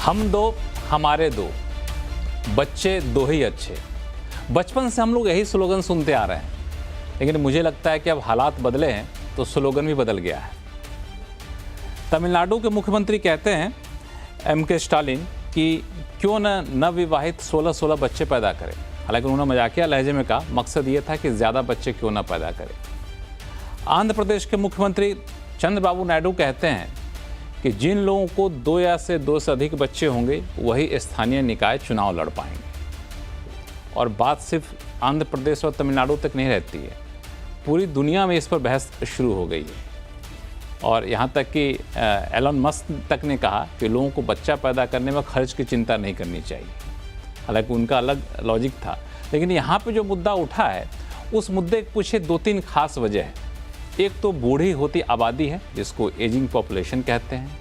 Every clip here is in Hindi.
हम दो हमारे दो, बच्चे दो ही अच्छे। बचपन से हम लोग यही स्लोगन सुनते आ रहे हैं, लेकिन मुझे लगता है कि अब हालात बदले हैं तो स्लोगन भी बदल गया है। तमिलनाडु के मुख्यमंत्री कहते हैं एम.के. स्टालिन कि क्यों न नवविवाहित 16-16 बच्चे पैदा करें। हालांकि उन्होंने मजाकिया लहजे में कहा, मकसद ये था कि ज़्यादा बच्चे क्यों न पैदा करें। आंध्र प्रदेश के मुख्यमंत्री चंद्रबाबू नायडू कहते हैं कि जिन लोगों को 2 या से 2 से अधिक बच्चे होंगे वही स्थानीय निकाय चुनाव लड़ पाएंगे। और बात सिर्फ आंध्र प्रदेश और तमिलनाडु तक नहीं रहती है, पूरी दुनिया में इस पर बहस शुरू हो गई है। और यहाँ तक कि एलन मस्क तक ने कहा कि लोगों को बच्चा पैदा करने में खर्च की चिंता नहीं करनी चाहिए। हालांकि उनका अलग लॉजिक था, लेकिन यहाँ पे जो मुद्दा उठा है उस मुद्दे के पीछे 2-3 खास वजह है। एक तो बूढ़ी होती आबादी है, जिसको एजिंग पॉपुलेशन कहते हैं,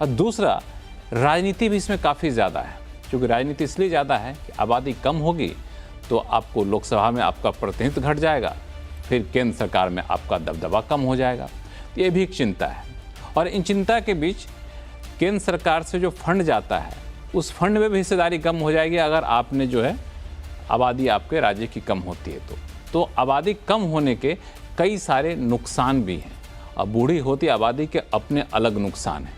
और दूसरा राजनीति भी इसमें काफ़ी ज़्यादा है। क्योंकि राजनीति इसलिए ज़्यादा है कि आबादी कम होगी तो आपको लोकसभा में आपका प्रतिनिधित्व घट जाएगा, फिर केंद्र सरकार में आपका दबदबा कम हो जाएगा। ये भी एक चिंता है। और इन चिंता के बीच केंद्र सरकार से जो फंड जाता है उस फंड में भी हिस्सेदारी कम हो जाएगी अगर आपने जो है आबादी आपके राज्य की कम होती है तो आबादी कम होने के कई सारे नुकसान भी हैं। और बूढ़ी होती आबादी के अपने अलग नुकसान हैं।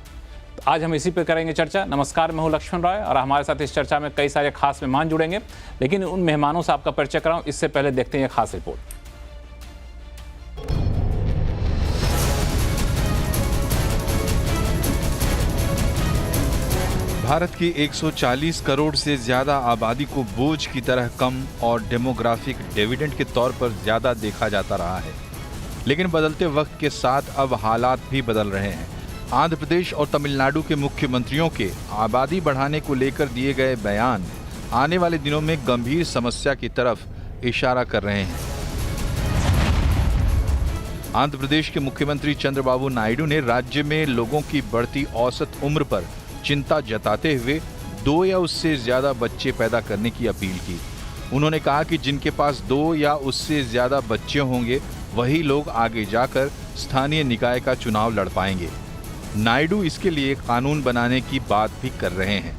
तो आज हम इसी पर करेंगे चर्चा। नमस्कार, मैं हूं लक्ष्मण रॉय और हमारे साथ इस चर्चा में कई सारे खास मेहमान जुड़ेंगे, लेकिन उन मेहमानों से आपका परिचय कराऊं इससे पहले देखते हैं ये खास रिपोर्ट। भारत की 140 करोड़ से ज्यादा आबादी को बोझ की तरह कम और डेमोग्राफिक डिविडेंड के तौर पर ज्यादा देखा जाता रहा है। लेकिन बदलते वक्त के साथ अब हालात भी बदल रहे हैं। आंध्र प्रदेश और तमिलनाडु के मुख्यमंत्रियों के आबादी बढ़ाने को लेकर दिए गए बयान आने वाले दिनों में गंभीर समस्या की तरफ इशारा कर रहे हैं। आंध्र प्रदेश के मुख्यमंत्री चंद्रबाबू नायडू ने राज्य में लोगों की बढ़ती औसत उम्र पर चिंता जताते हुए 2 या उससे ज्यादा बच्चे पैदा करने की अपील की। उन्होंने कहा कि जिनके पास 2 या उससे ज्यादा बच्चे होंगे वही लोग आगे जाकर स्थानीय निकाय का चुनाव लड़ पाएंगे। नायडू इसके लिए कानून बनाने की बात भी कर रहे हैं।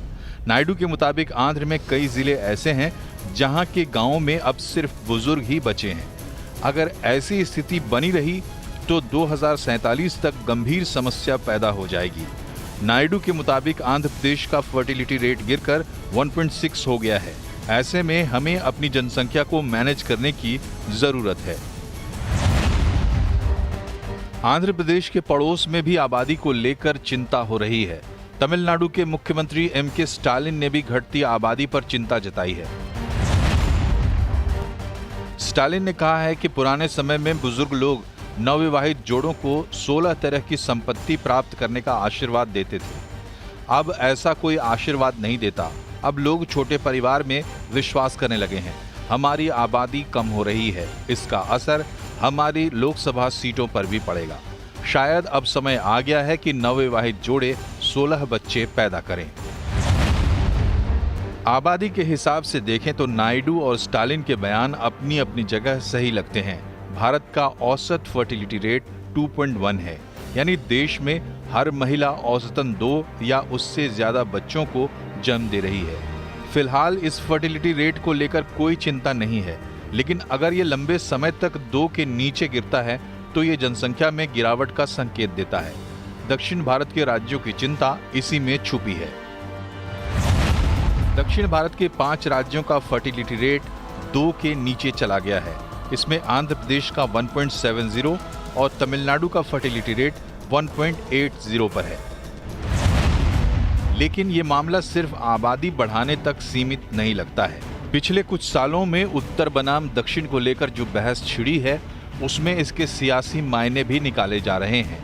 नायडू के मुताबिक आंध्र में कई जिले ऐसे हैं जहां के गांवों में अब सिर्फ बुजुर्ग ही बचे हैं। अगर ऐसी स्थिति बनी रही तो 2047 तक गंभीर समस्या पैदा हो जाएगी। नायडू के मुताबिक आंध्र प्रदेश का फर्टिलिटी रेट गिरकर 1.6 हो गया है। ऐसे में हमें अपनी जनसंख्या को मैनेज करने की जरूरत है। आंध्र प्रदेश के पड़ोस में भी आबादी को लेकर चिंता हो रही है। तमिलनाडु के मुख्यमंत्री एम.के. स्टालिन ने भी घटती आबादी पर चिंता जताई है। स्टालिन ने कहा है कि पुराने समय में बुजुर्ग लोग नवविवाहित जोड़ों को 16 तरह की संपत्ति प्राप्त करने का आशीर्वाद देते थे। अब ऐसा कोई आशीर्वाद नहीं देता। अब लोग छोटे परिवार में विश्वास करने लगे हैं। हमारी आबादी कम हो रही है, इसका असर हमारी लोकसभा सीटों पर भी पड़ेगा। शायद अब समय आ गया है कि नवविवाहित जोड़े 16 बच्चे पैदा करें। आबादी के हिसाब से देखें तो नायडू और स्टालिन के बयान अपनी अपनी जगह सही लगते हैं। भारत का औसत फर्टिलिटी रेट 2.1 है, यानी देश में हर महिला औसतन 2 या उससे ज्यादा बच्चों को जन्म दे रही है। फिलहाल इस फर्टिलिटी रेट को लेकर कोई चिंता नहीं है, लेकिन अगर ये लंबे समय तक 2 के नीचे गिरता है तो ये जनसंख्या में गिरावट का संकेत देता है। दक्षिण भारत के राज्यों की चिंता इसी में छुपी है। दक्षिण भारत के 5 राज्यों का फर्टिलिटी रेट 2 के नीचे चला गया है। इसमें आंध्र प्रदेश का 1.70 और तमिलनाडु का फर्टिलिटी रेट 1.80 पर है। लेकिन ये मामला सिर्फ आबादी बढ़ाने तक सीमित नहीं लगता है। पिछले कुछ सालों में उत्तर बनाम दक्षिण को लेकर जो बहस छिड़ी है उसमें इसके सियासी मायने भी निकाले जा रहे हैं।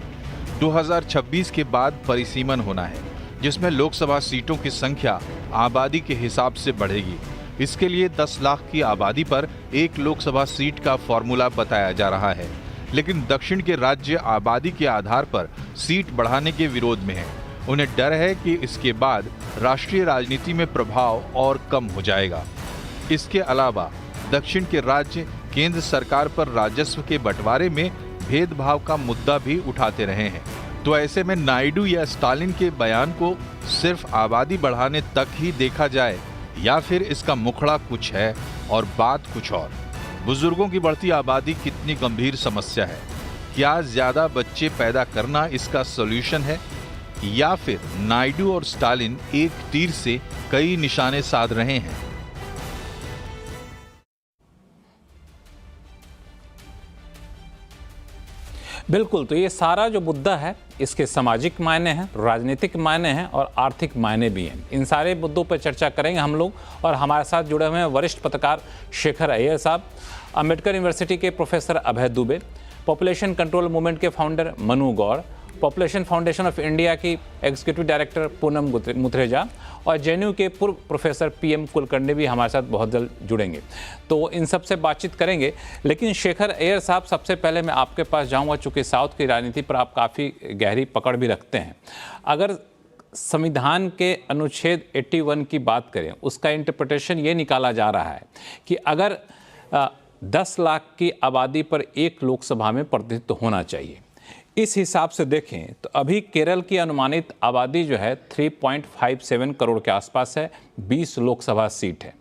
2026 के बाद परिसीमन होना है, जिसमें लोकसभा सीटों की संख्या आबादी के हिसाब से बढ़ेगी। इसके लिए 10 लाख की आबादी पर 1 लोकसभा सीट का फॉर्मूला बताया जा रहा है। लेकिन दक्षिण के राज्य आबादी के आधार पर सीट बढ़ाने के विरोध में हैं। उन्हें डर है कि इसके बाद राष्ट्रीय राजनीति में प्रभाव और कम हो जाएगा। इसके अलावा दक्षिण के राज्य केंद्र सरकार पर राजस्व के बंटवारे में भेदभाव का मुद्दा भी उठाते रहे हैं। तो ऐसे में नायडू या स्टालिन के बयान को सिर्फ आबादी बढ़ाने तक ही देखा जाए या फिर इसका मुखड़ा कुछ है और बात कुछ और। बुजुर्गों की बढ़ती आबादी कितनी गंभीर समस्या है? क्या ज्यादा बच्चे पैदा करना इसका सॉल्यूशन है या फिर नायडू और स्टालिन एक तीर से कई निशाने साध रहे हैं? बिल्कुल, तो ये सारा जो मुद्दा है इसके सामाजिक मायने हैं, राजनीतिक मायने हैं और आर्थिक मायने भी हैं। इन सारे मुद्दों पर चर्चा करेंगे हम लोग और हमारे साथ जुड़े हुए हैं वरिष्ठ पत्रकार शेखर अय्यर साहब, अम्बेडकर यूनिवर्सिटी के professor Abhay Dubey, population control movement के founder Manu Gaur, population foundation of India की एग्जीक्यूटिव डायरेक्टर पूनम मुथरेजा और जेएनयू के पूर्व प्रोफेसर पीएम कुलकर्णी भी हमारे साथ बहुत जल्द जुड़ेंगे। तो इन सब से बातचीत करेंगे, लेकिन शेखर अय्यर साहब सबसे पहले मैं आपके पास जाऊंगा, चूँकि साउथ की राजनीति पर आप काफ़ी गहरी पकड़ भी रखते हैं। अगर संविधान के अनुच्छेद 81 की बात करें, उसका इंटरप्रिटेशन ये निकाला जा रहा है कि अगर 10 लाख की आबादी पर एक लोकसभा में प्रतिनिधित्व होना चाहिए। इस हिसाब से देखें तो अभी केरल की अनुमानित आबादी जो है 3.57 करोड़ के आसपास है, 20 लोकसभा सीट है।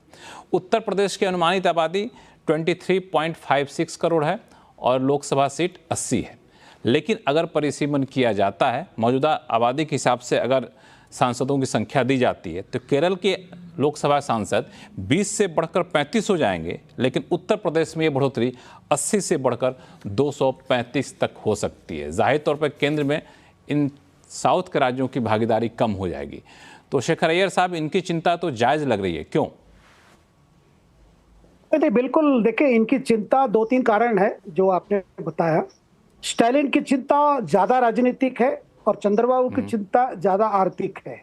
उत्तर प्रदेश की अनुमानित आबादी 23.56 करोड़ है और लोकसभा सीट 80 है। लेकिन अगर परिसीमन किया जाता है, मौजूदा आबादी के हिसाब से अगर सांसदों की संख्या दी जाती है, तो केरल के लोकसभा सांसद 20 से बढ़कर 35 हो जाएंगे, लेकिन उत्तर प्रदेश में ये बढ़ोतरी 80 से बढ़कर 235 तक हो सकती है। जाहिर तौर पर केंद्र में इन साउथ के राज्यों की भागीदारी कम हो जाएगी। तो शेखर अय्यर साहब, इनकी चिंता तो जायज़ लग रही है, क्यों? नहीं, बिल्कुल। देखिए, इनकी चिंता 2-3 कारण है जो आपने बताया। स्टालिन की चिंता ज्यादा राजनीतिक है और चंद्रबाबू की चिंता ज्यादा आर्थिक है।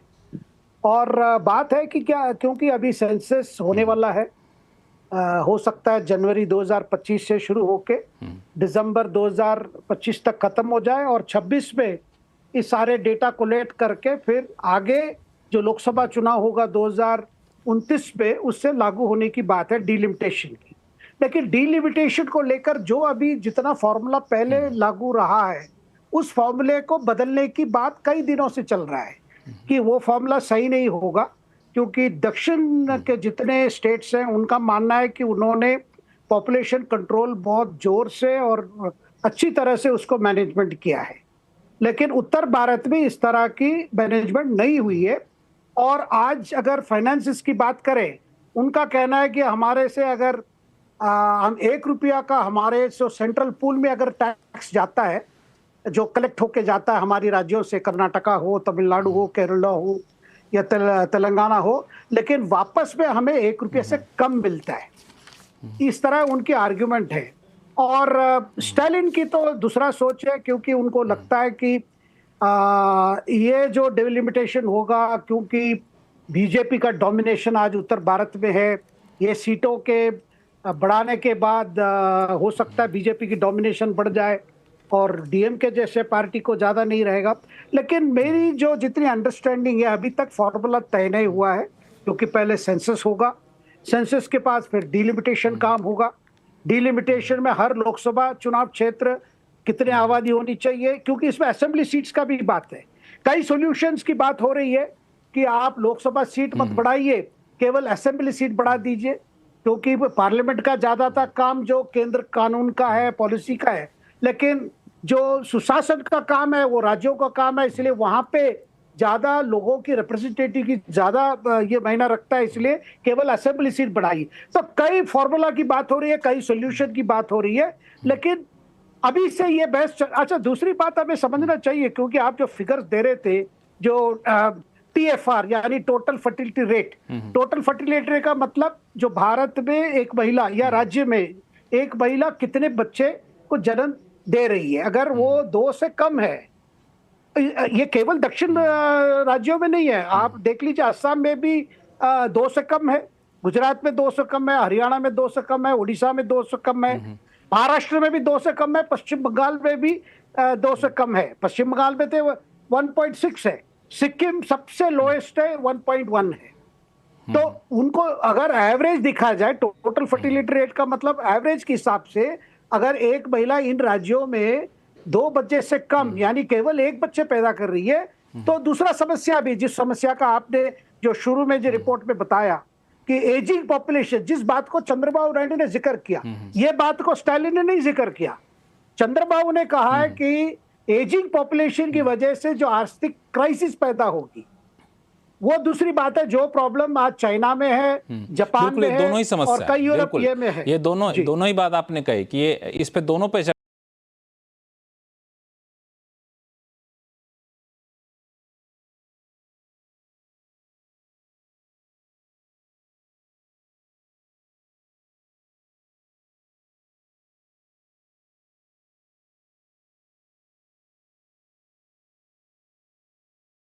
और बात है कि क्या, क्योंकि अभी सेंसस होने वाला है, हो सकता है जनवरी 2025 से शुरू होके दिसंबर 2025 तक खत्म हो जाए और 26 में इस सारे डेटा कोलेक्ट करके फिर आगे जो लोकसभा चुनाव होगा 2029 में, उससे लागू होने की बात है डिलिमिटेशन की। लेकिन डिलिमिटेशन को लेकर जो अभी जितना फॉर्मूला पहले लागू रहा है, उस फॉर्मूले को बदलने की बात कई दिनों से चल रहा है कि वो फॉर्मूला सही नहीं होगा, क्योंकि दक्षिण के जितने स्टेट्स हैं उनका मानना है कि उन्होंने पॉपुलेशन कंट्रोल बहुत जोर से और अच्छी तरह से उसको मैनेजमेंट किया है, लेकिन उत्तर भारत में इस तरह की मैनेजमेंट नहीं हुई है। और आज अगर फाइनेंसिस की बात करें, उनका कहना है कि हमारे से अगर हम 1 रुपया का हमारे जो सेंट्रल पूल में अगर टैक्स जाता है, जो कलेक्ट होके जाता है हमारी राज्यों से, कर्नाटका हो, तमिलनाडु हो, केरला हो या तेलंगाना हो, लेकिन वापस में हमें 1 रुपये से कम मिलता है। इस तरह उनकी आर्ग्यूमेंट है। और स्टालिन की तो दूसरा सोच है, क्योंकि उनको लगता है कि ये जो डिलिमिटेशन होगा, क्योंकि बीजेपी का डोमिनेशन आज उत्तर भारत में है, ये सीटों के बढ़ाने के बाद हो सकता है बीजेपी की डोमिनेशन बढ़ जाए और डीएमके जैसे पार्टी को ज़्यादा नहीं रहेगा। लेकिन मेरी जो जितनी अंडरस्टैंडिंग है, अभी तक फॉर्मूला तय नहीं हुआ है, क्योंकि पहले सेंसस होगा, सेंसस के पास फिर डिलिमिटेशन काम होगा। डिलिमिटेशन में हर लोकसभा चुनाव क्षेत्र कितने आबादी होनी चाहिए, क्योंकि इसमें असेंबली सीट्स का भी बात है। कई सॉल्यूशंस की बात हो रही है कि आप लोकसभा सीट मत बढ़ाइए, केवल असेंबली सीट बढ़ा दीजिए, क्योंकि पार्लियामेंट का ज़्यादातर काम जो केंद्र कानून का है, पॉलिसी का है, लेकिन जो सुशासन का काम है वो राज्यों का काम है, इसलिए वहां पे ज्यादा लोगों की रिप्रेजेंटेटिव की ज्यादा ये मायना रखता है, इसलिए केवल असेंबली सीट बढ़ाई। तो कई फॉर्मूला की बात हो रही है, कई सॉल्यूशन की बात हो रही है, लेकिन अभी से ये बहस। अच्छा, दूसरी बात हमें समझना चाहिए, क्योंकि आप जो फिगर्स दे रहे थे, जो TFR यानी total fertility rate, total fertility rate का मतलब जो भारत में एक महिला या राज्य में एक महिला कितने बच्चे को जन्म दे रही है, अगर वो 2 से कम है, ये केवल दक्षिण राज्यों में नहीं है, आप देख लीजिए असम में भी 2 से कम है, गुजरात में 2 से कम है, हरियाणा में 2 से कम है, उड़ीसा में 2 से कम है, महाराष्ट्र में भी 2 से कम है, पश्चिम बंगाल में भी 2 से कम है। पश्चिम बंगाल में तो 1.6 है, सिक्किम सबसे लोएस्ट है, 1.1 है। तो उनको अगर एवरेज दिखा जाए, टोटल फर्टिलिटी रेट का मतलब एवरेज के हिसाब से, अगर एक महिला इन राज्यों में 2 बच्चे से कम यानी केवल 1 बच्चे पैदा कर रही है, तो दूसरा समस्या भी, जिस समस्या का आपने जो शुरू में जो रिपोर्ट में बताया कि एजिंग पॉपुलेशन, जिस बात को चंद्रबाबू नायडू ने जिक्र किया, ये बात को स्टालिन ने नहीं जिक्र किया। चंद्रबाबू ने कहा है कि एजिंग पॉपुलेशन की वजह से जो आर्थिक क्राइसिस पैदा होगी, वो दूसरी बात है। जो प्रॉब्लम आज चाइना में है, जापान में है दोनों ही समस्या और कई है, यूरोपीय में है। ये दोनों ही बात आपने कही कि ये इस पे दोनों पे